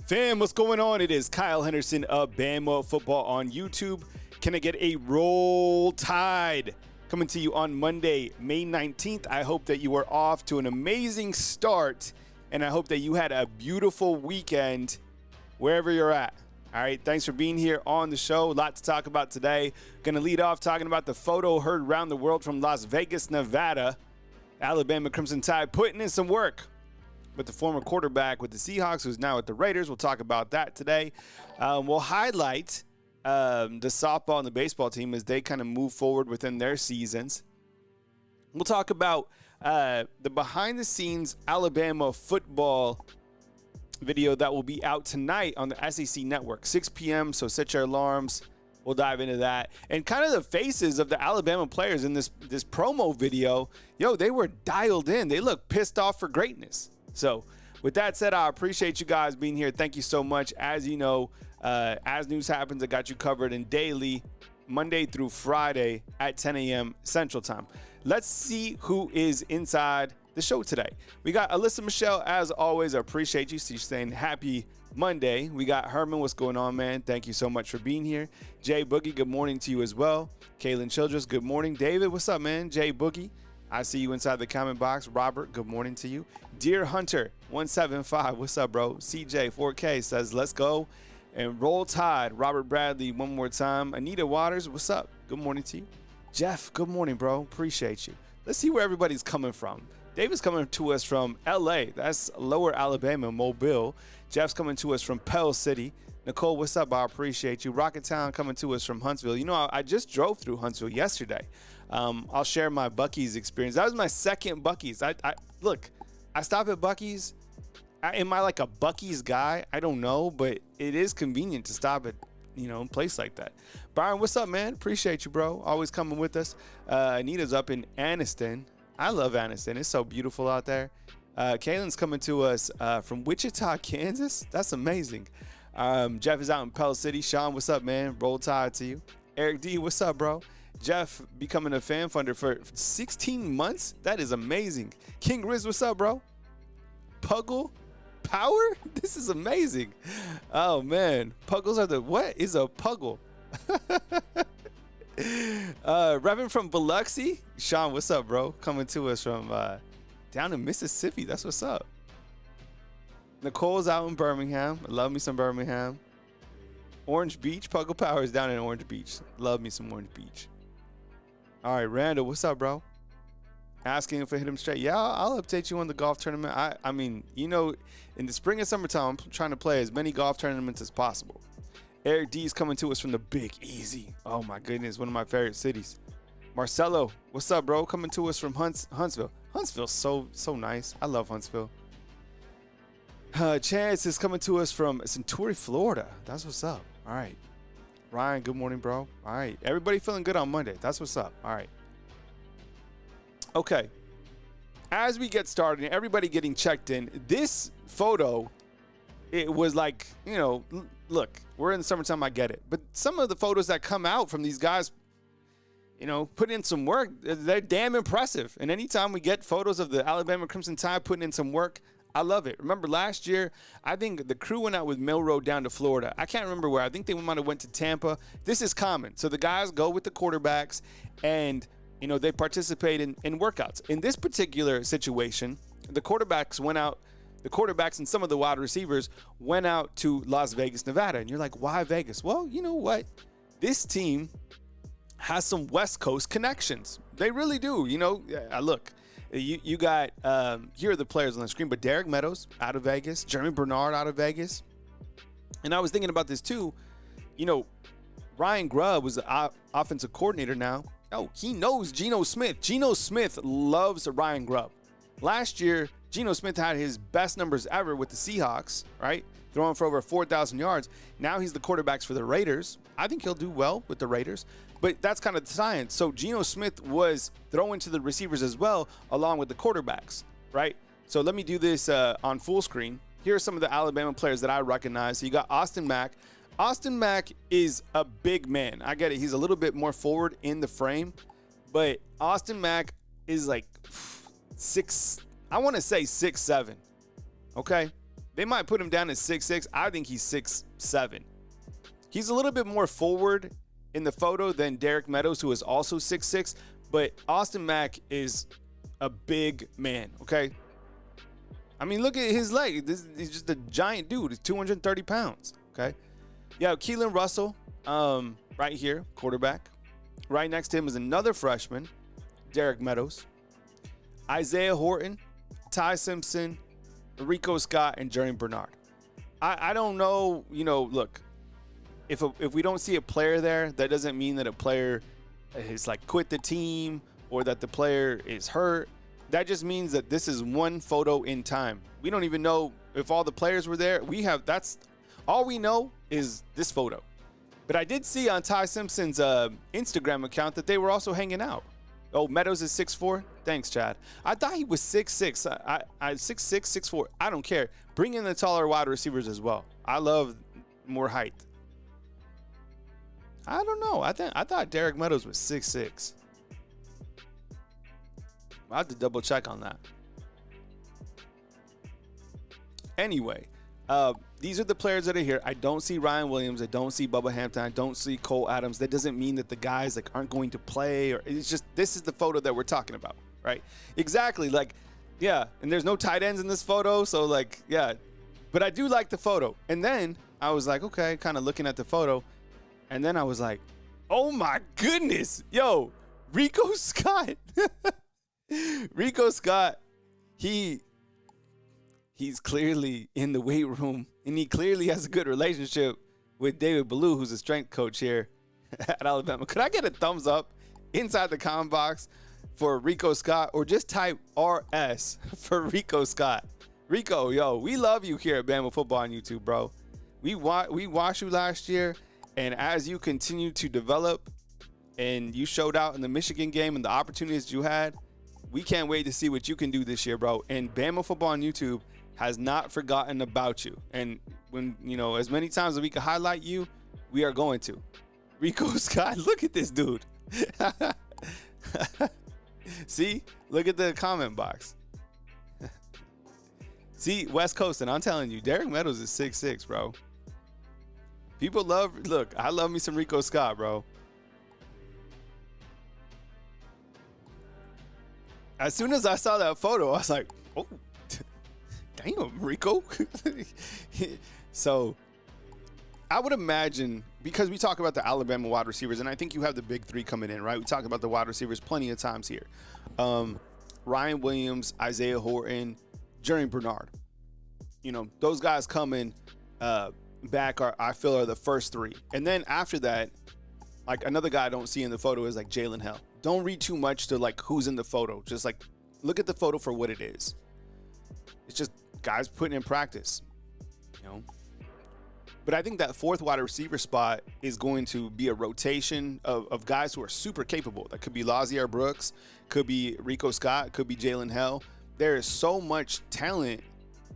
Fam, what's going on? It is Kyle Henderson of Bama Football on YouTube. Can I get a roll tide? Coming to you on Monday, May 19th. I hope that you are off to an amazing start, and I hope that you had a beautiful weekend wherever you're at. All right, thanks for being here on the show. A lot to talk about today. Going to lead off talking about the photo heard around the world from Las Vegas, Nevada. Alabama Crimson Tide putting in some work with the former quarterback with the Seahawks, who's now at the Raiders. We'll talk about that today. We'll highlight the softball and the baseball team as they kind of move forward within their seasons. We'll talk about the behind-the-scenes Alabama football video that will be out tonight on the SEC Network, 6 p.m., so set your alarms. We'll dive into that. And kind of the faces of the Alabama players in this promo video, they were dialed in. They look pissed off for greatness. So with that said, I appreciate you guys being here. Thank you so much. As you know, as news happens, I got you covered in daily, Monday through Friday at 10 a.m. Central Time. Let's see who is inside the show today. We got Alyssa Michelle, as always. I appreciate you. She's saying happy Monday. We got Herman. What's going on, man? Thank you so much for being here. Jay Boogie, good morning to you as well. Kaylin Childress, good morning. David, what's up, man? Jay Boogie, I see you inside the comment box. Robert, good morning to you. Dear Hunter 175, what's up, bro? CJ 4K says, let's go and roll tide. Robert Bradley, one more time. Anita Waters, what's up? Good morning to you. Jeff, good morning, bro. Appreciate you. Let's see where everybody's coming from. David's coming to us from LA. That's Lower Alabama, Mobile. Jeff's coming to us from Pell City. Nicole, what's up? I appreciate you. Rocketown coming to us from Huntsville. I just drove through Huntsville yesterday. I'll share my Buc-ee's experience. That was my second Buc-ee's. Look, I stop at Buc-ee's. Am I like a Buc-ee's guy? I don't know, but it is convenient to stop at, a place like that. Byron, what's up, man? Appreciate you, bro. Always coming with us. Anita's up in Anniston. I love Anniston. It's so beautiful out there. Kaylin's coming to us from Wichita, Kansas. That's amazing. Jeff is out in Pell City. Sean, what's up, man? Roll Tide to you. Eric D, what's up, bro? Jeff becoming a fan funder for 16 months. That is amazing. King Riz, what's up, bro? Puggle Power? This is amazing. Oh, man. Puggles are what is a puggle? Reverend from Biloxi. Sean, what's up, bro? Coming to us from down in Mississippi. That's what's up. Nicole's out in Birmingham. Love me some Birmingham. Orange Beach. Puggle Power is down in Orange Beach. Love me some Orange Beach. All right, Randall, what's up, bro? Asking if I hit him straight. Yeah, I'll update you on the golf tournament. I mean, in the spring and summertime, I'm trying to play as many golf tournaments as possible. Eric D is coming to us from the Big Easy. Oh, my goodness. One of my favorite cities. Marcelo, what's up, bro? Coming to us from Huntsville. Huntsville's so nice. I love Huntsville. Chance is coming to us from Centauri, Florida. That's what's up. All right. Ryan, good morning, bro. All right. Everybody feeling good on Monday. That's what's up. All right. Okay. As we get started and everybody getting checked in, this photo, it was like, look, we're in the summertime, I get it. But some of the photos that come out from these guys, put in some work, they're damn impressive. And anytime we get photos of the Alabama Crimson Tide putting in some work, I love it. Remember last year, I think the crew went out with Milroe down to Florida. I can't remember where. I think they might have went to Tampa. This is common. So the guys go with the quarterbacks and, they participate in workouts. In this particular situation, the quarterbacks and some of the wide receivers went out to Las Vegas, Nevada. And you're like, why Vegas? Well, you know what? This team has some West Coast connections. They really do. Look, you got, here are the players on the screen, but Derek Meadows out of Vegas, Jeremy Bernard out of Vegas. And I was thinking about this too. Ryan Grubb was the offensive coordinator now. Oh, he knows Geno Smith. Geno Smith loves Ryan Grubb. Last year, Geno Smith had his best numbers ever with the Seahawks, right? Throwing for over 4,000 yards. Now he's the quarterbacks for the Raiders. I think he'll do well with the Raiders, but that's kind of the science. So Geno Smith was throwing to the receivers as well, along with the quarterbacks, right? So let me do this on full screen. Here are some of the Alabama players that I recognize. So you got Austin Mack. Austin Mack is a big man. I get it. He's a little bit more forward in the frame, but Austin Mack is like 6'7". Okay. They might put him down at 6'6". I think he's 6'7". He's a little bit more forward in the photo than Derek Meadows, who is also 6'6", but Austin Mack is a big man, okay? I mean, look at his leg. He's just a giant dude. He's 230 pounds, okay? Yeah, Keelan Russell, right here, quarterback. Right next to him is another freshman, Derek Meadows. Isaiah Horton, Ty Simpson, Rico Scott, and Jerry Bernard. I don't know, look, if we don't see a player there, that doesn't mean that a player is like quit the team or that the player is hurt. That just means that this is one photo in time. We don't even know if all the players were there. That's all we know is this photo. But I did see on Ty Simpson's Instagram account that they were also hanging out. Oh, Meadows is 6'4"? Thanks, Chad. I thought he was 6'6". I 6'6", 6'4". I don't care. Bring in the taller wide receivers as well. I love more height. I don't know. I thought Derek Meadows was 6'6". I'll have to double check on that. Anyway, these are the players that are here. I don't see Ryan Williams. I don't see Bubba Hampton. I don't see Cole Adams. That doesn't mean that the guys aren't going to play, or it's just this is the photo that we're talking about, right? Exactly. Yeah. And there's no tight ends in this photo, so yeah. But I do like the photo. And then I was like, okay, kind of looking at the photo, and then I was like, oh my goodness, yo, Rico Scott. Rico Scott, he's clearly in the weight room, and he clearly has a good relationship with David Ballou, who's a strength coach here at Alabama. Could I get a thumbs up inside the comment box for Rico Scott, or just type RS for Rico Scott? Rico, yo, we love you here at Bama Football on YouTube, bro. We watched you last year, and as you continue to develop and you showed out in the Michigan game and the opportunities you had, we can't wait to see what you can do this year, bro. And Bama Football on YouTube has not forgotten about you. And when, as many times as we can highlight you, we are going to. Rico Scott, look at this dude. See? Look at the comment box. See, West Coast, and I'm telling you, Derek Meadows is 6'6", bro. People I love me some Rico Scott, bro. As soon as I saw that photo, I was like, oh, damn, Rico. So I would imagine, because we talk about the Alabama wide receivers, and I think you have the big three coming in, right? We talk about the wide receivers plenty of times here. Ryan Williams, Isaiah Horton, Jerry Bernard. Those guys coming back I feel are the first three. And then after that, another guy I don't see in the photo is Jalen Hill. Don't read too much to who's in the photo. Just look at the photo for what it is. It's just guys putting in practice, But I think that fourth wide receiver spot is going to be a rotation of guys who are super capable. That could be Lazier Brooks, could be Rico Scott, could be Jalen Hill. There is so much talent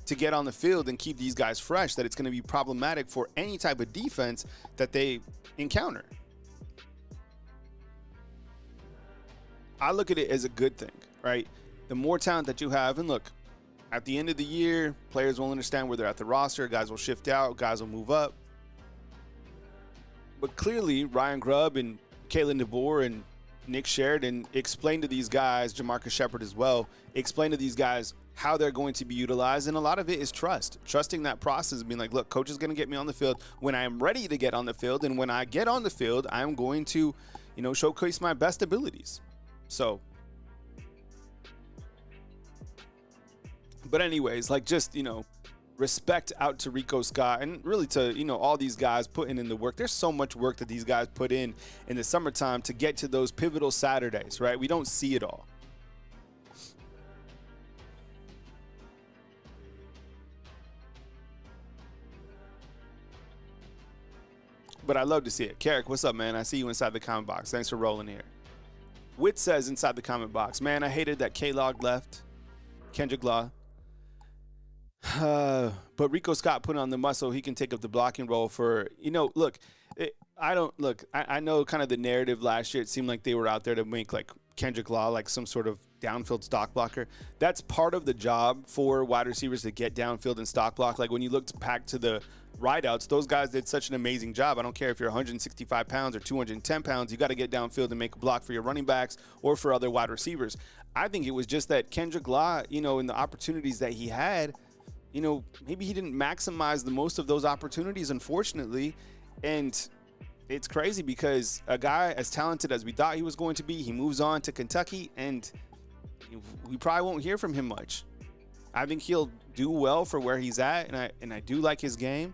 to get on the field and keep these guys fresh that it's going to be problematic for any type of defense that they encounter. I look at it as a good thing, right? The more talent that you have, and look, at the end of the year, players will understand where they're at the roster. Guys will shift out. Guys will move up. But clearly, Ryan Grubb and Kalen DeBoer and Nick Sheridan explained to these guys, Jamarcus Shepard as well, explained to these guys how they're going to be utilized. And a lot of it is trusting that process, being like, look, coach is going to get me on the field when I am ready to get on the field. And when I get on the field, I'm going to, showcase my best abilities. So, but anyways, respect out to Rico Scott and really to, all these guys putting in the work. There's so much work that these guys put in the summertime to get to those pivotal Saturdays, right? We don't see it all. But I love to see it. Carrick, what's up, man? I see you inside the comment box. Thanks for rolling here. Witt says inside the comment box, man, I hated that K-Log left. Kendrick Law. But Rico Scott put on the muscle. He can take up the blocking role for, I know kind of the narrative last year. It seemed like they were out there to make Kendrick Law like some sort of downfield stock blocker. That's part of the job for wide receivers to get downfield and stock block. Like when you look back to the rideouts, those guys did such an amazing job. I don't care if you're 165 pounds or 210 pounds, you got to get downfield and make a block for your running backs or for other wide receivers. I think it was just that Kendrick Law, in the opportunities that he had, maybe he didn't maximize the most of those opportunities, unfortunately. And it's crazy because a guy as talented as we thought he was going to be, he moves on to Kentucky, and we probably won't hear from him much. I think he'll do well for where he's at, and I do like his game.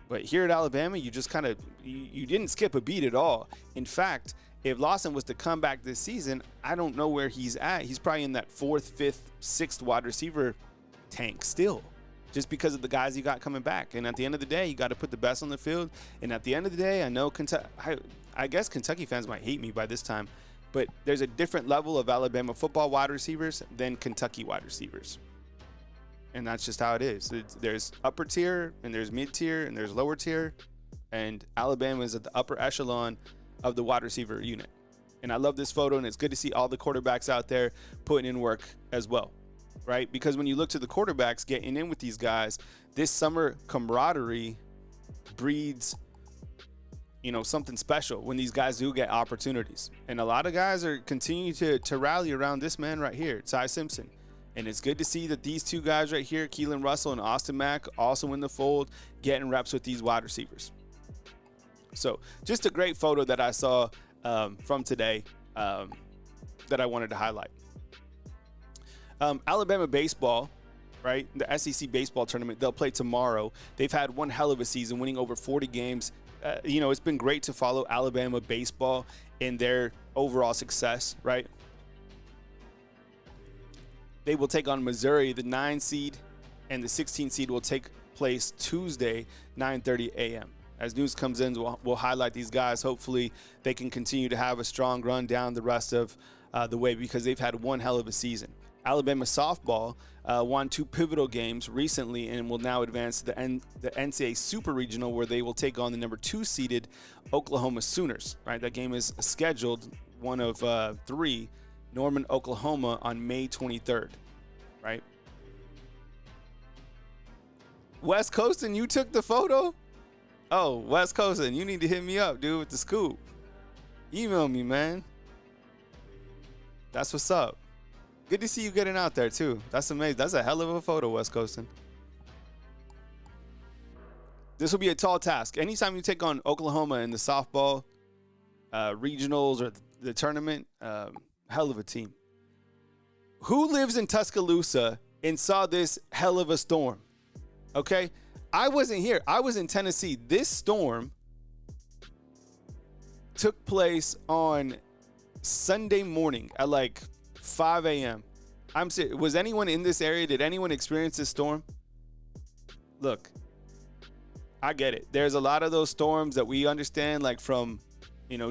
But here at Alabama, you just kind of you didn't skip a beat at all. In fact, if Lawson was to come back this season, I don't know where he's at. He's probably in that 4th, 5th, 6th wide receiver tank still, just because of the guys you got coming back. And at the end of the day, you got to put the best on the field. And at the end of the day, I know I guess Kentucky fans might hate me by this time, but there's a different level of Alabama football wide receivers than Kentucky wide receivers. And that's just how it is. There's upper tier, and there's mid tier, and there's lower tier. And Alabama is at the upper echelon of the wide receiver unit. And I love this photo, and it's good to see all the quarterbacks out there putting in work as well, right? Because when you look to the quarterbacks getting in with these guys, this summer camaraderie breeds, something special when these guys do get opportunities. And a lot of guys are continuing to rally around this man right here, Ty Simpson. And it's good to see that these two guys right here, Keelan Russell and Austin Mack, also in the fold, getting reps with these wide receivers. So just a great photo that I saw from today that I wanted to highlight. Alabama baseball, right? The SEC baseball tournament, they'll play tomorrow. They've had one hell of a season, winning over 40 games. It's been great to follow Alabama baseball in their overall success, right? They will take on Missouri. The 9 seed and the 16 seed will take place Tuesday, 9:30 a.m. As news comes in, we'll highlight these guys. Hopefully, they can continue to have a strong run down the rest of the way, because they've had one hell of a season. Alabama softball won 2 pivotal games recently and will now advance to the NCAA Super Regional, where they will take on the number 2 seeded Oklahoma Sooners. Right, that game is scheduled, one of 3. Norman, Oklahoma on May 23rd, right? West Coastin, you took the photo? Oh, West Coastin, you need to hit me up, dude, with the scoop. Email me, man. That's what's up. Good to see you getting out there, too. That's amazing. That's a hell of a photo, West Coastin. This will be a tall task. Anytime you take on Oklahoma in the softball regionals or the tournament, hell of a team. Who lives in Tuscaloosa and saw this hell of a storm? Okay, I wasn't here. I was in Tennessee. This storm took place on Sunday morning at like 5 a.m. I'm serious. Was anyone in this area? Did anyone experience this storm? Look, I get it. There's a lot of those storms that we understand, like from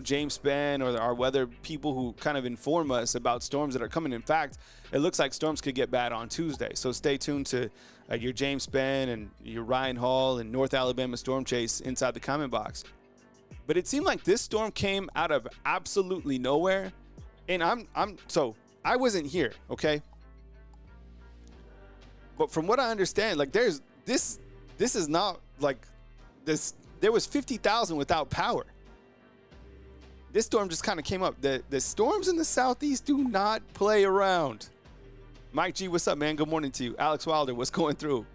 James Spann or our weather people who kind of inform us about storms that are coming. In fact, it looks like storms could get bad on Tuesday. So stay tuned to your James Spann and your Ryan Hall and North Alabama Storm Chase inside the comment box. But it seemed like this storm came out of absolutely nowhere. And I wasn't here, okay? But from what I understand, like this is not like this. There was 50,000 without power. This storm just kind of came up. The storms in the Southeast do not play around. Mike G, what's up, man? Good morning to you. Alex Wilder, what's going through?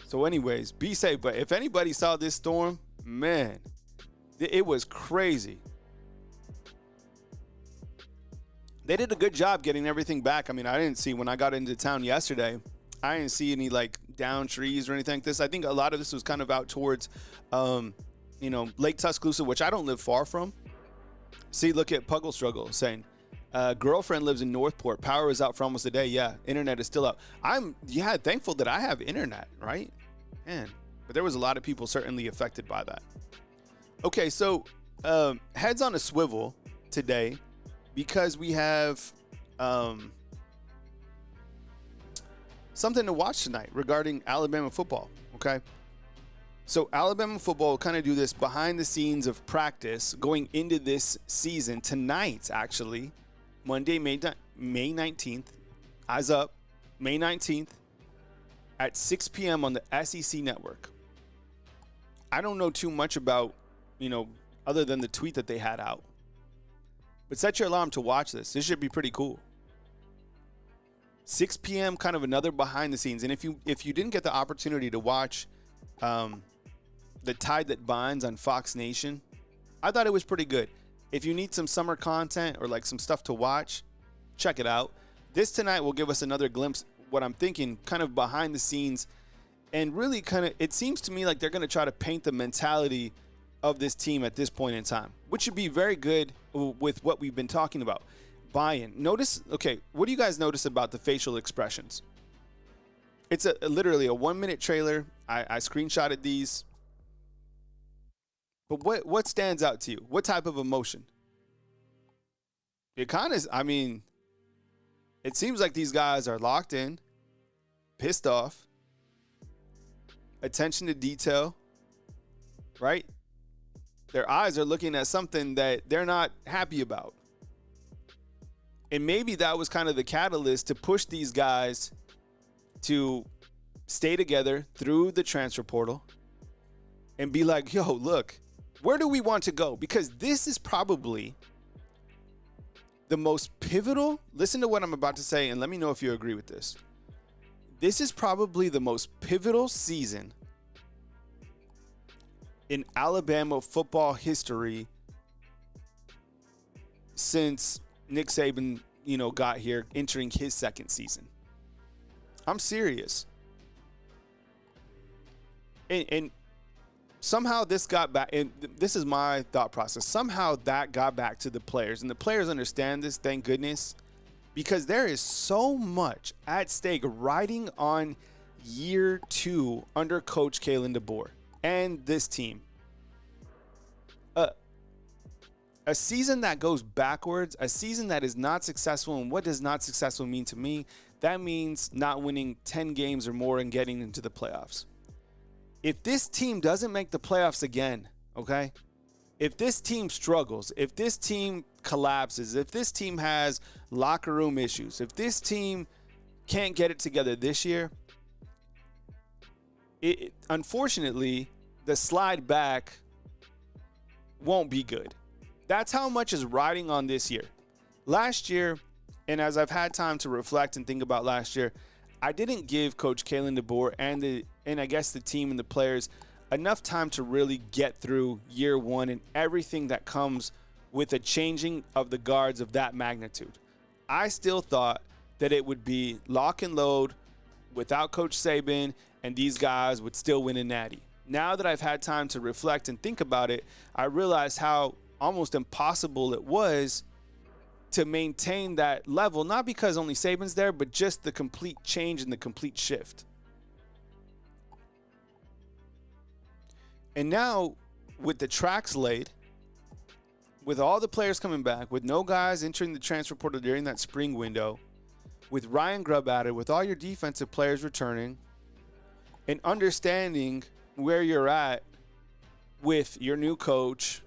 So anyways, be safe. But if anybody saw this storm, man, it was crazy. They did a good job getting everything back. I mean, I didn't see, when I got into town yesterday, I didn't see any like down trees or anything like this. I think a lot of this was kind of out towards, Lake Tuscaloosa, which I don't live far from. See, look at Puggle Struggle saying, girlfriend lives in Northport. Power is out for almost a day. Yeah, internet is still up. I'm thankful that I have internet, right? Man, but there was a lot of people certainly affected by that. Okay, so heads on a swivel today because we have something to watch tonight regarding Alabama football, okay? So Alabama football will kind of do this behind the scenes of practice going into this season tonight, actually. Monday, May 19th. Eyes up, May 19th at 6 p.m. on the SEC network. I don't know too much about, other than the tweet that they had out. But set your alarm to watch this. This should be pretty cool. 6 p.m., kind of another behind the scenes. And if you didn't get the opportunity to watch The Tide That Binds on Fox Nation, I thought it was pretty good. If you need some summer content or like some stuff to watch, check it out. This tonight will give us another glimpse, what I'm thinking, kind of behind the scenes. And really kind of, it seems to me like they're going to try to paint the mentality of this team at this point in time, which should be very good with what we've been talking about. Buy-in. Notice, okay, what do you guys notice about the facial expressions? It's literally a 1-minute trailer. I screenshotted these. But what stands out to you? What type of emotion? It kind of, it seems like these guys are locked in, pissed off, attention to detail, right? Their eyes are looking at something that they're not happy about. And maybe that was kind of the catalyst to push these guys to stay together through the transfer portal and be like, yo, look, where do we want to go? Because this is probably the most pivotal. Listen to what I'm about to say and let me know if you agree with this. This is probably the most pivotal season in Alabama football history since Nick Saban, got here, entering his second season. I'm serious. And somehow this got back, and this is my thought process. Somehow that got back to the players, and the players understand this, thank goodness, because there is so much at stake riding on year 2 under Coach Kalen DeBoer and this team. A season that goes backwards, a season that is not successful, and what does not successful mean to me? That means not winning 10 games or more and getting into the playoffs. If this team doesn't make the playoffs again, okay? If this team struggles, if this team collapses, if this team has locker room issues, if this team can't get it together this year, unfortunately, the slide back won't be good. That's how much is riding on this year. Last year, and as I've had time to reflect and think about last year, I didn't give Coach Kalen DeBoer and I guess the team and the players enough time to really get through year 1 and everything that comes with a changing of the guards of that magnitude. I still thought that it would be lock and load without Coach Saban, and these guys would still win a natty. Now that I've had time to reflect and think about it, I realized how almost impossible it was to maintain that level, not because only Saban's there, but just the complete change and the complete shift. And now, with the tracks laid, with all the players coming back, with no guys entering the transfer portal during that spring window, with Ryan Grubb added, with all your defensive players returning, and understanding where you're at with your new coach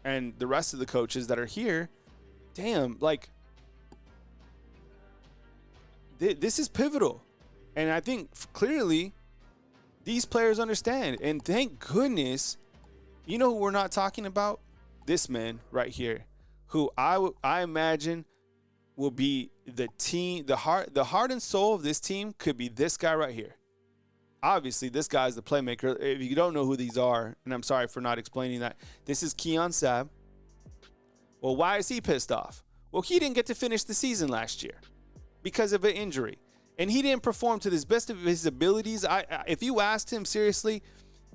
and the rest of the coaches that are here, damn, this is pivotal. And I think clearly these players understand. And thank goodness, you know who we're not talking about? This man right here, who I imagine will be the team, the heart and soul of this team could be this guy right here. Obviously, this guy's the playmaker. If you don't know who these are, and I'm sorry for not explaining that, this is Keon Sabb. Well, why is he pissed off? Well, he didn't get to finish the season last year because of an injury, and he didn't perform to the best of his abilities. If you asked him seriously,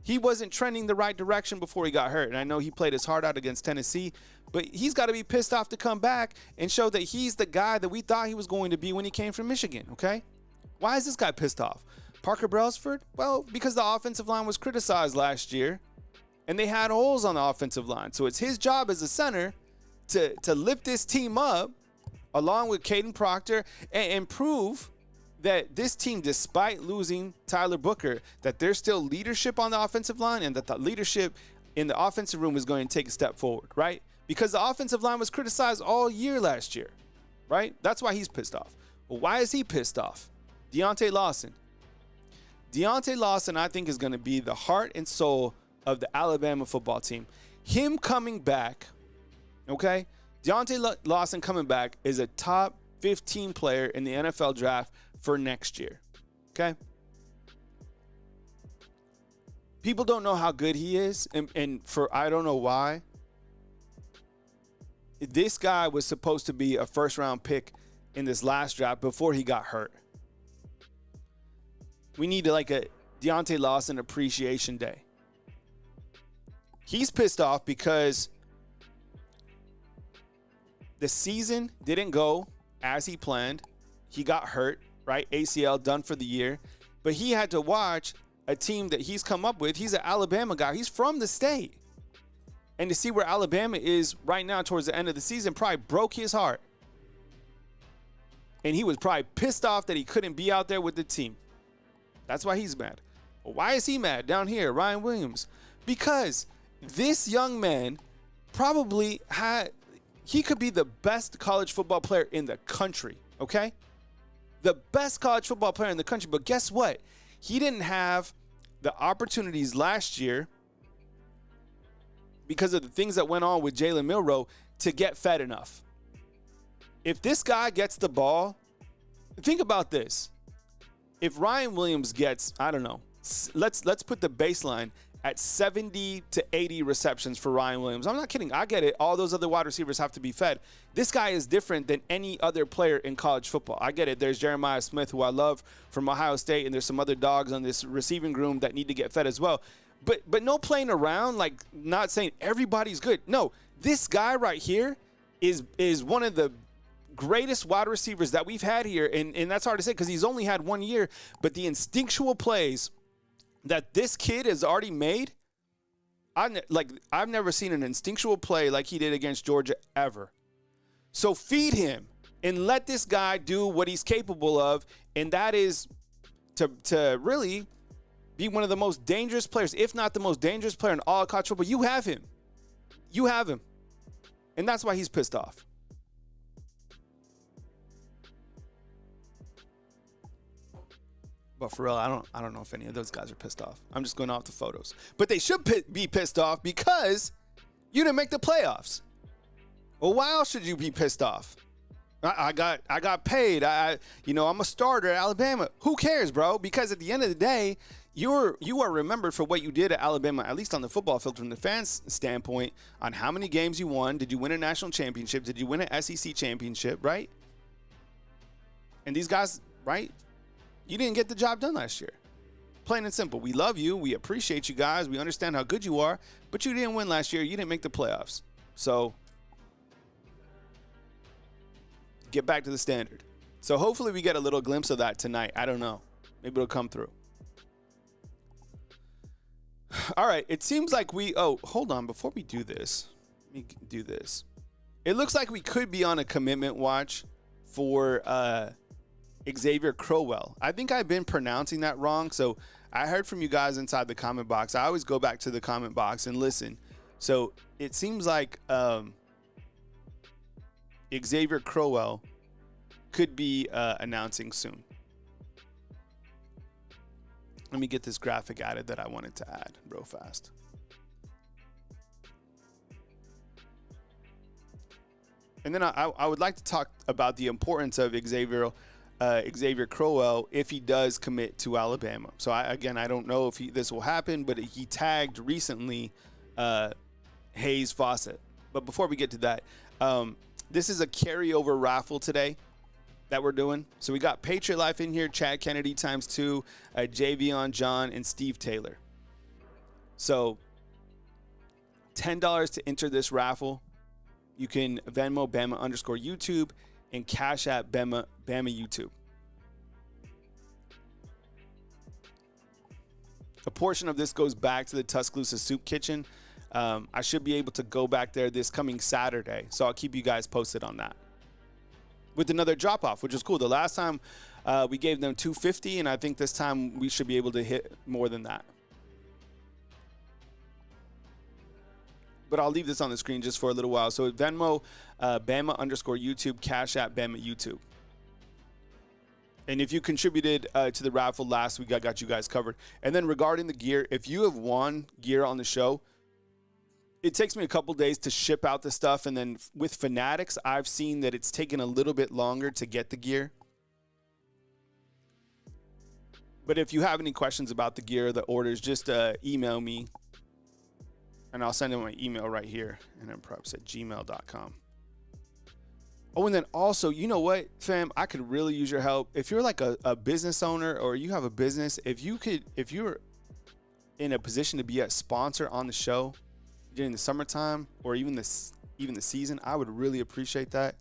he wasn't trending the right direction before he got hurt. And I know he played his heart out against Tennessee, but he's got to be pissed off to come back and show that he's the guy that we thought he was going to be when he came from Michigan, okay? Why is this guy pissed off? Parker Brailsford? Well, because the offensive line was criticized last year, and they had holes on the offensive line. So it's his job as a center to lift this team up, along with Caden Proctor, and prove that this team, despite losing Tyler Booker, that there's still leadership on the offensive line and that the leadership in the offensive room is going to take a step forward, right? Because the offensive line was criticized all year last year, right? That's why he's pissed off. Well, why is he pissed off? Deontay Lawson. Deontay Lawson, I think, is going to be the heart and soul of the Alabama football team. Him coming back, okay? Deontay Lawson coming back is a top 15 player in the NFL draft for next year, okay? People don't know how good he is, and for I don't know why. This guy was supposed to be a first-round pick in this last draft before he got hurt. We need like a Deontay Lawson appreciation day. He's pissed off because the season didn't go as he planned. He got hurt, right? ACL, done for the year. But he had to watch a team that he's come up with. He's an Alabama guy. He's from the state. And to see where Alabama is right now towards the end of the season probably broke his heart. And he was probably pissed off that he couldn't be out there with the team. That's why he's mad. Well, why is he mad down here, Ryan Williams? Because this young man probably he could be the best college football player in the country, okay? The best college football player in the country. But guess what? He didn't have the opportunities last year because of the things that went on with Jalen Milroe to get fed enough. If this guy gets the ball, think about this. If Ryan Williams gets, I don't know, let's put the baseline at 70 to 80 receptions for Ryan Williams. I'm not kidding. I get it. All those other wide receivers have to be fed. This guy is different than any other player in college football. I get it. There's Jeremiah Smith, who I love from Ohio State, and there's some other dogs on this receiving room that need to get fed as well. But no playing around, like not saying everybody's good. No, this guy right here is one of the greatest wide receivers that we've had here, and that's hard to say because he's only had 1 year, but the instinctual plays that this kid has already made, I've never seen an instinctual play like he did against Georgia ever. So feed him and let this guy do what he's capable of, and that is to really be one of the most dangerous players, if not the most dangerous player in all of college football. You have him. You have him. And that's why he's pissed off. But for real, I don't know if any of those guys are pissed off. I'm just going off the photos. But they should be pissed off because you didn't make the playoffs. Well, why else should you be pissed off? I got paid. I'm a starter at Alabama. Who cares, bro? Because at the end of the day, you are remembered for what you did at Alabama, at least on the football field from the fans' standpoint, on how many games you won. Did you win a national championship? Did you win an SEC championship, right? And these guys, right? You didn't get the job done last year. Plain and simple. We love you. We appreciate you guys. We understand how good you are, but you didn't win last year. You didn't make the playoffs. So get back to the standard. So hopefully we get a little glimpse of that tonight. I don't know. Maybe it'll come through. All right. It seems like hold on. Before we do this, let me do this. It looks like we could be on a commitment watch for Xavier Crowell. I think I've been pronouncing that wrong. So I heard from you guys inside the comment box. I always go back to the comment box and listen. So it seems like Xavier Crowell could be announcing soon. Let me get this graphic added that I wanted to add real fast. And then I would like to talk about the importance of Xavier Crowell if he does commit to Alabama. So I don't know if this will happen, but he tagged recently Hayes Fawcett. But before we get to that, this is a carryover raffle today that we're doing. So we got Patriot Life in here, Chad Kennedy ×2, Javion John, and Steve Taylor. So $10 to enter this raffle. You can Venmo Bama_YouTube and Cash App Bama YouTube. A portion of this goes back to the Tuscaloosa Soup Kitchen. I should be able to go back there this coming Saturday, so I'll keep you guys posted on that with another drop-off, which is cool. The last time We gave them $250, and I think this time we should be able to hit more than that. But I'll leave this on the screen just for a little while. So Venmo, Bama_YouTube, Cash App, Bama YouTube. And if you contributed to the raffle last week, I got you guys covered. And then regarding the gear, if you have won gear on the show, it takes me a couple days to ship out the stuff. And then with Fanatics, I've seen that it's taken a little bit longer to get the gear. But if you have any questions about the gear, the orders, just email me. And I'll send them my email right here, nmpreps@gmail.com. Oh, and then also, you know what, fam? I could really use your help. If you're like a business owner or you have a business, if you're in a position to be a sponsor on the show during the summertime or even the season, I would really appreciate that.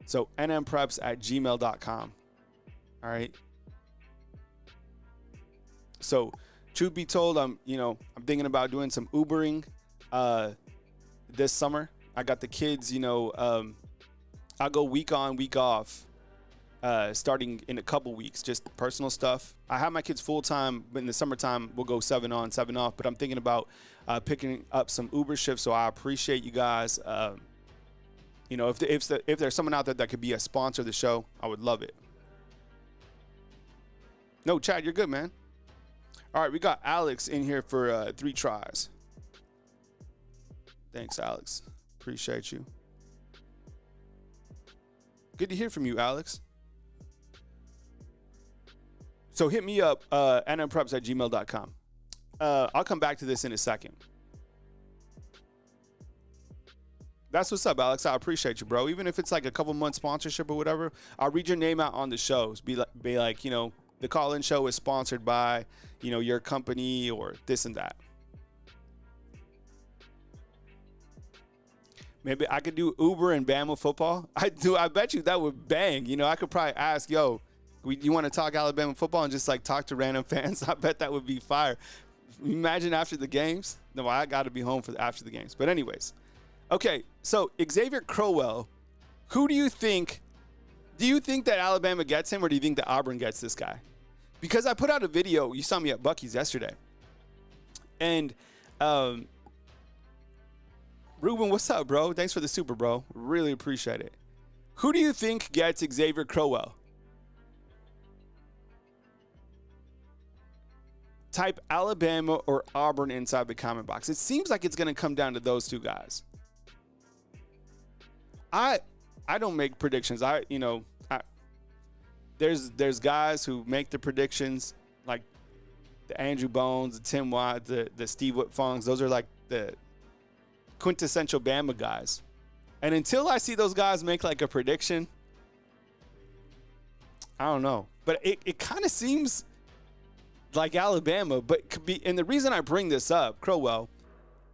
So nmpreps@gmail.com. All right. So truth be told, I'm thinking about doing some Ubering this summer. I got the kids, I'll go week on, week off, starting in a couple weeks, just personal stuff. I have my kids full time, but in the summertime, we'll go 7 on, 7 off. But I'm thinking about picking up some Uber shifts, so I appreciate you guys. If there's someone out there that could be a sponsor of the show, I would love it. No, Chad, you're good, man. All right, we got Alex in here for 3 tries. Thanks, Alex. Appreciate you. Good to hear from you, Alex. So hit me up, nmpreps@gmail.com. I'll come back to this in a second. That's what's up, Alex. I appreciate you, bro. Even if it's like a couple months sponsorship or whatever, I'll read your name out on the shows. Be like, the call-in show is sponsored by, your company or this and that. Maybe I could do Uber and Bama football. I bet you that would bang. I could probably ask, you want to talk Alabama football and just like talk to random fans? I bet that would be fire. Imagine after the games. No, I got to be home after the games. But anyways, okay. So Xavier Crowell, who do you think? Do you think that Alabama gets him, or do you think that Auburn gets this guy? Because I put out a video. You saw me at Buc-ee's yesterday, and Ruben, what's up, bro? Thanks for the super, bro. Really appreciate it. Who do you think gets Xavier Crowell? Type Alabama or Auburn inside the comment box. It seems like it's going to come down to those two guys. I don't make predictions. There's guys who make the predictions, like the Andrew Bones, the Tim Watt, the Steve Whitfongs. Those are like the quintessential Bama guys. And until I see those guys make like a prediction, I don't know. But it kind of seems like Alabama, but could be. And the reason I bring this up, Crowell,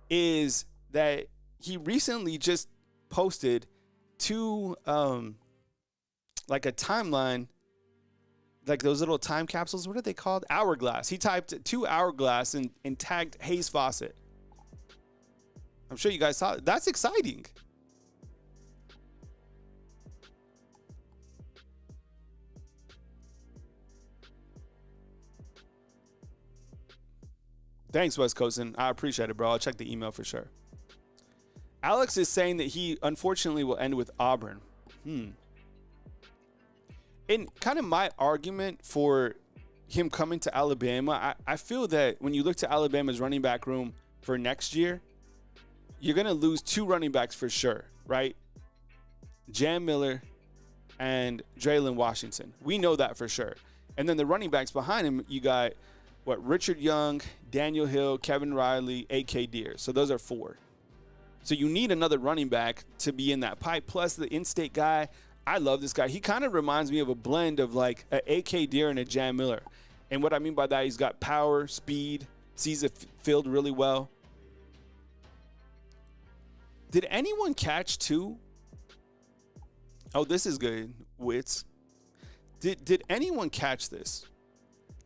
is that he recently just posted 2 like a timeline, like those little time capsules. What are they called? Hourglass. He typed 2 hourglass and tagged Hayes Fawcett. I'm sure you guys saw it. That's exciting. Thanks, West Coastin. I appreciate it, bro. I'll check the email for sure. Alex is saying that he unfortunately will end with Auburn. And kind of my argument for him coming to Alabama, I feel that when you look to Alabama's running back room for next year, you're going to lose 2 running backs for sure, right? Jam Miller and Draylon Washington. We know that for sure. And then the running backs behind him, you got, Richard Young, Daniel Hill, Kevin Riley, A.K. Deere. So those are 4. So you need another running back to be in that pipe. Plus the in-state guy, I love this guy. He kind of reminds me of a blend of like an A.K. Deere and a Jam Miller. And what I mean by that, he's got power, speed, sees the field really well. Did anyone catch too? Oh, this is good, Wits. Did anyone catch this?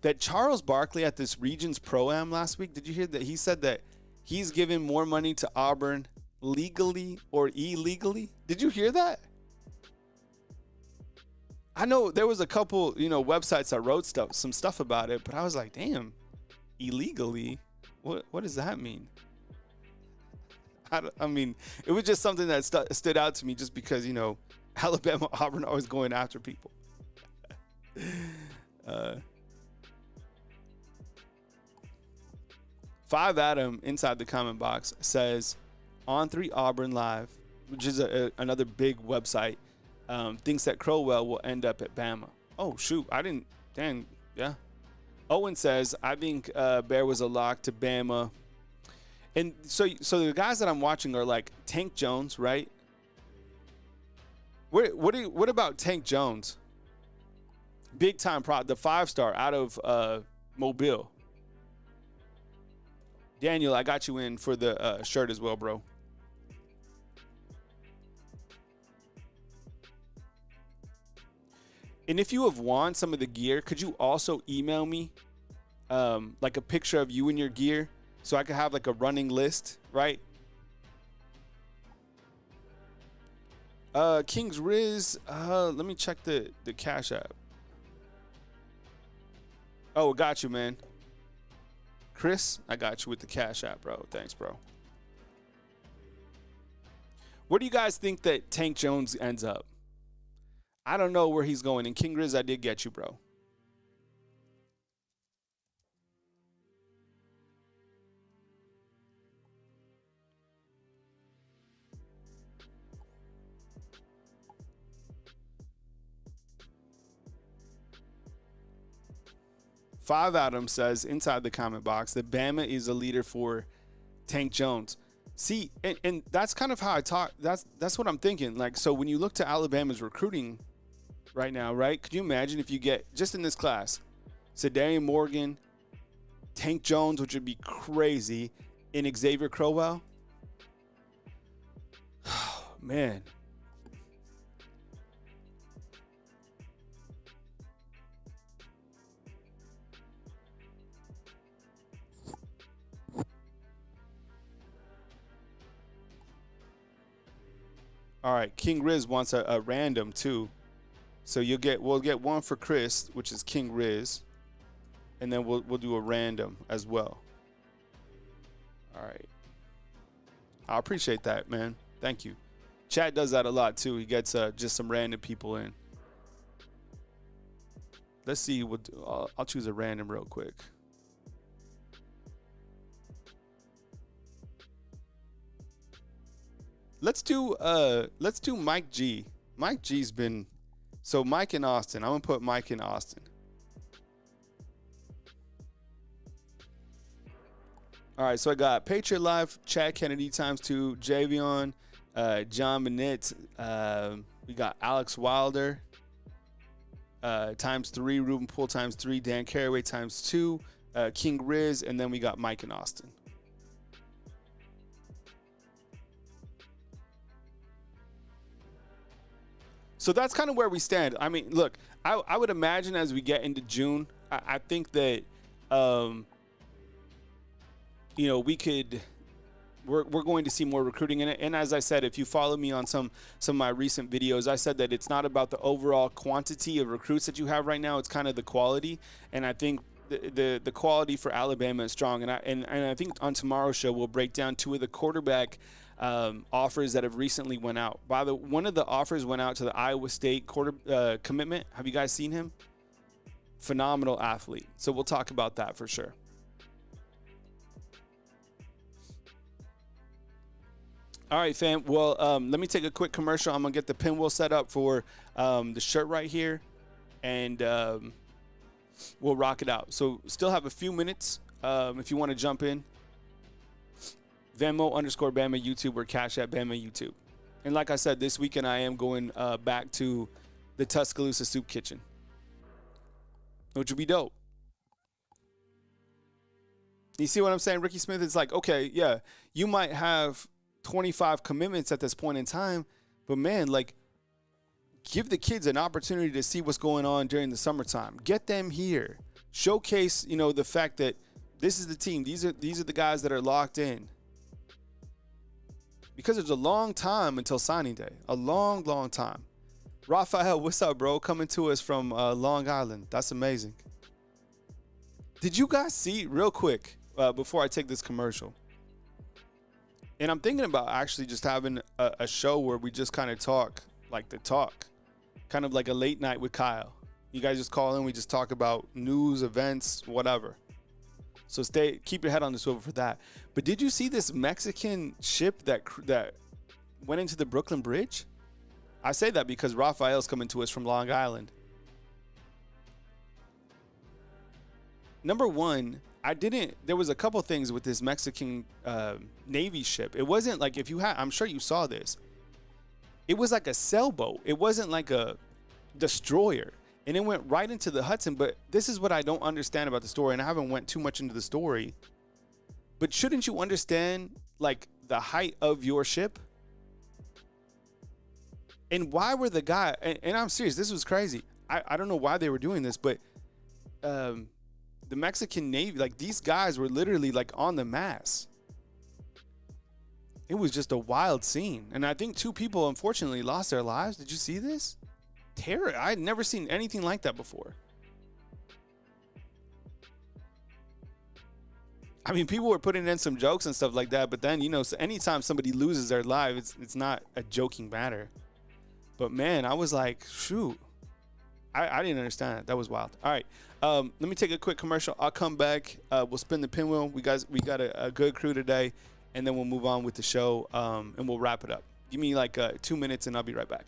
That Charles Barkley at this Regions Pro-Am last week, did you hear that? He said that he's giving more money to Auburn legally or illegally. Did you hear that? I know there was a couple, websites that wrote some stuff about it, but I was like, damn, illegally? What does that mean? I mean, it was just something that stood out to me just because, Alabama, Auburn always going after people. Five Adam inside the comment box says, on 3 Auburn Live, which is another big website, thinks that Crowell will end up at Bama. Oh, shoot. I didn't. Dang. Yeah. Owen says, I think Bear was a lock to Bama. And so the guys that I'm watching are like Tank Jones, right? What about Tank Jones? Big time the 5-star out of Mobile. Daniel, I got you in for the shirt as well, bro. And if you have won some of the gear, could you also email me like a picture of you and your gear so I could have like a running list, right? King's Riz, let me check the Cash App. Oh, got you, man. Chris, I got you with the Cash App, bro. Thanks, bro. Where do you guys think that Tank Jones ends up? I don't know where he's going. And King Riz, I did get you, bro. Five Adam says inside the comment box that Bama is a leader for Tank Jones. See, and that's kind of how I talk. That's what I'm thinking. Like, so when you look to Alabama's recruiting right now, right? Could you imagine if you get, just in this class, Sadarian Morgan, Tank Jones, which would be crazy, and Xavier Crowell? Man. All right, King Riz wants a random too. So we'll get one for Chris, which is King Riz, and then we'll do a random as well. All right. I appreciate that, man. Thank you. Chat does that a lot too. He gets just some random people in. Let's see what I'll choose a random real quick. Let's do Mike G. Mike G's been Mike in Austin. I'm gonna put Mike in Austin. All right, so I got Patriot Live, Chad Kennedy ×2, Javion, John Minette. We got Alex Wilder ×3, Ruben Poole ×3, Dan Carraway ×2, King Riz, and then we got Mike in Austin. So that's kind of where we stand. I mean, look, I would imagine as we get into June, I think that, we're going to see more recruiting in it. And as I said, if you follow me on some of my recent videos, I said that it's not about the overall quantity of recruits that you have right now. It's kind of the quality. And I think the quality for Alabama is strong. And I think on tomorrow's show, we'll break down 2 of the quarterback offers that have recently went out. One of the offers went out to the Iowa State commitment. Have you guys seen him? Phenomenal athlete. So we'll talk about that for sure. All right, fam. Well, let me take a quick commercial. I'm gonna get the pinwheel set up for the shirt right here, and we'll rock it out. So still have a few minutes if you want to jump in. Venmo_Bama YouTube or Cash App Bama YouTube. And like I said, this weekend I am going back to the Tuscaloosa Soup Kitchen, which would be dope. You see what I'm saying, Ricky Smith? It's like, okay, yeah, you might have 25 commitments at this point in time, but man, like, give the kids an opportunity to see what's going on during the summertime. Get them here. Showcase, the fact that this is the team. These are the guys that are locked in. Because there's a long time until signing day. A long, long time. Raphael, what's up, bro? Coming to us from Long Island. That's amazing. Did you guys see, real quick, before I take this commercial? And I'm thinking about actually just having a show where we just kind of talk, like the talk, kind of like a late night with Kyle. You guys just call in, we just talk about news, events, whatever. So keep your head on the swivel for that. But did you see this Mexican ship that went into the Brooklyn Bridge? I say that because Raphael's coming to us from Long Island. Number one, there was a couple things with this Mexican Navy ship. It wasn't like, I'm sure you saw this. It was like a sailboat. It wasn't like a destroyer. And it went right into the Hudson. But this is what I don't understand about the story. And I haven't went too much into the story. But shouldn't you understand like the height of your ship? And why were the guy, and I'm serious, this was crazy. I don't know why they were doing this, but the Mexican Navy, like these guys were literally like on the mast. It was just a wild scene. And I think 2 people unfortunately lost their lives. Did you see this? Terror. I'd never seen anything like that before. I mean, people were putting in some jokes and stuff like that, but then, so anytime somebody loses their life, it's not a joking matter. But man, I was like, shoot, I didn't understand it. That was wild. All right, let me take a quick commercial. I'll come back. We'll spin the pinwheel. We got a good crew today, and then we'll move on with the show, and we'll wrap it up. Give me like 2 minutes, and I'll be right back.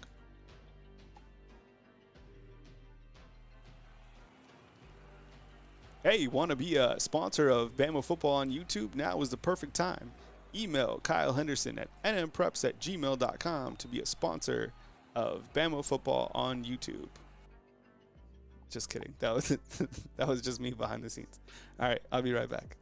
Hey, want to be a sponsor of Bama Football on YouTube? Now is the perfect time. Email Kyle Henderson at nmpreps@gmail.com to be a sponsor of Bama Football on YouTube. Just kidding. That was just me behind the scenes. All right, I'll be right back.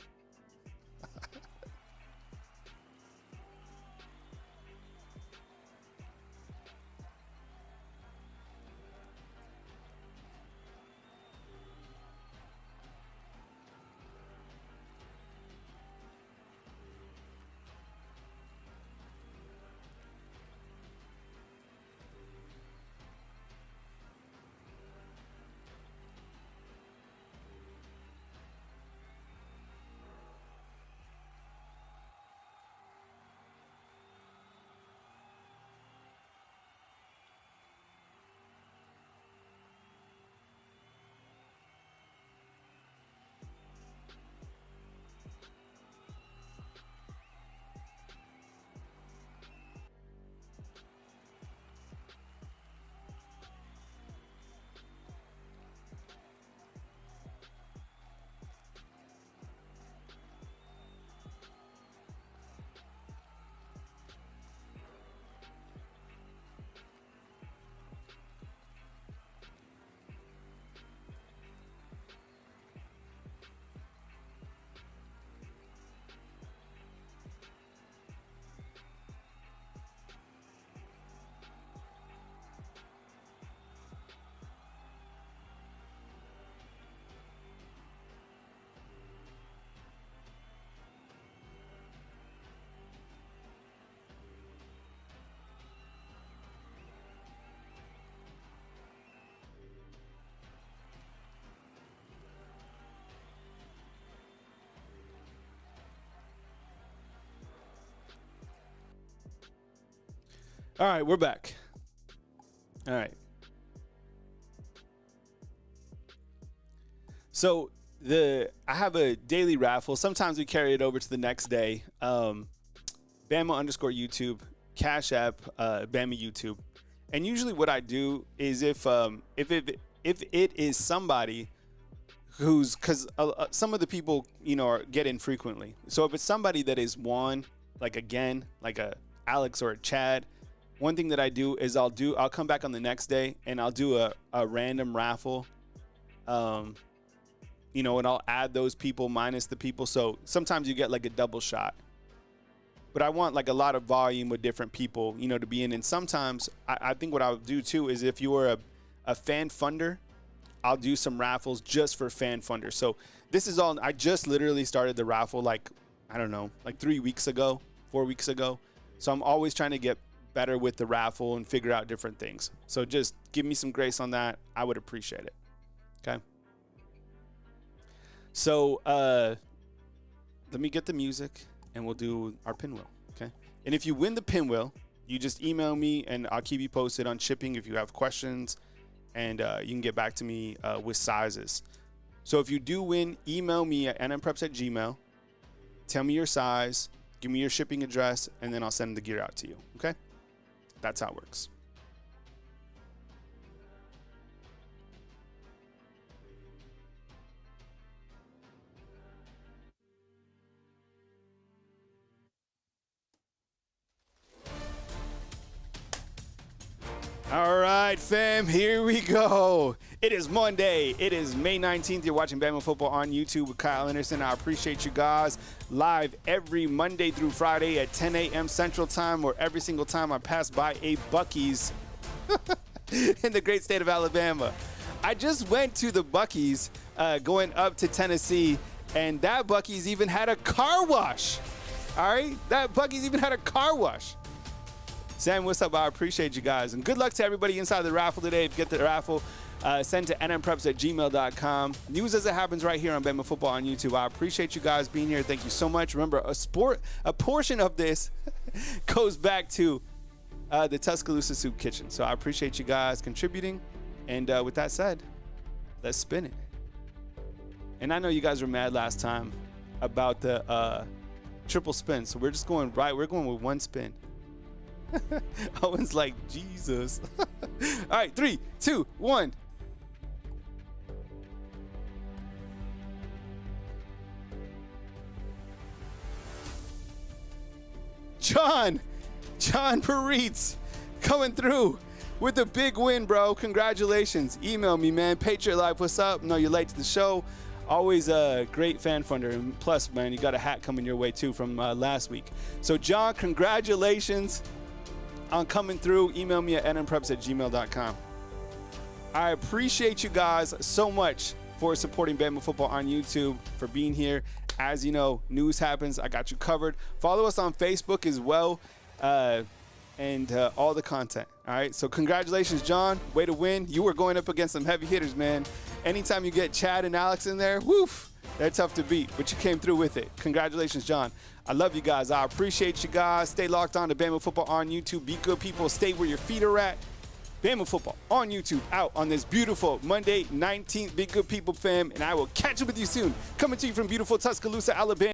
All right, we're back. All right. So I have a daily raffle. Sometimes we carry it over to the next day. Bama _YouTube, Cash App, Bama YouTube. And usually what I do is if it is somebody who's, because some of the people, get in frequently. So if it's somebody that is one, like again, like a Alex or a Chad, one thing that I do is I'll come back on the next day and I'll do a random raffle, and I'll add those people minus the people. So sometimes you get like a double shot, but I want like a lot of volume with different people, to be in. And sometimes I think what I'll do too is if you are a fan funder, I'll do some raffles just for fan funders. So this is all, I just literally started the raffle like 3 weeks ago, 4 weeks ago. So I'm always trying to get better with the raffle and figure out different things. So just give me some grace on that. I would appreciate it. Okay. So let me get the music and we'll do our pinwheel. Okay. And if you win the pinwheel, you just email me and I'll keep you posted on shipping if you have questions, and you can get back to me with sizes. So if you do win, email me at nmpreps@gmail. Tell me your size, give me your shipping address, and then I'll send the gear out to you. Okay? That's how it works. All right, fam, here we go. It is Monday. It is May 19th. You're watching Bama Football on YouTube with Kyle Henderson. I appreciate you guys. Live every Monday through Friday at 10 a.m. Central Time, or every single time I pass by a Buc-ee's in the great state of Alabama. I just went to the Buc-ee's going up to Tennessee, and that Buc-ee's even had a car wash. All right? That Buc-ee's even had a car wash. Sam, what's up? I appreciate you guys. And good luck to everybody inside the raffle today. If you get the raffle, send to nmpreps@gmail.com. News as it happens right here on Bama Football on YouTube. I appreciate you guys being here. Thank you so much. Remember, a portion of this goes back to the Tuscaloosa Soup Kitchen. So I appreciate you guys contributing. And with that said, let's spin it. And I know you guys were mad last time about the triple spin. So we're just going right. We're going with one spin. Owen's like, Jesus. All right, 3, 2, 1. John Paritz coming through with a big win, bro. Congratulations. Email me, man. Patriot Life, what's up? No, you're late to the show. Always a great fan funder. And plus, man, you got a hat coming your way, too, from last week. So, John, congratulations on coming through. Email me at nmpreps@gmail.com. I appreciate you guys so much for supporting Bama Football on YouTube, for being here. As you know, news happens. I got you covered. Follow us on Facebook as well, and all the content. All right, so congratulations, John. Way to win. You were going up against some heavy hitters, man. Anytime you get Chad and Alex in there, woof, they're tough to beat, but you came through with it. Congratulations, John. I love you guys. I appreciate you guys. Stay locked on to Bama Football on YouTube. Be good people. Stay where your feet are at. Bama Football on YouTube, out on this beautiful Monday 19th. Be good people, fam, and I will catch up with you soon. Coming to you from beautiful Tuscaloosa, Alabama.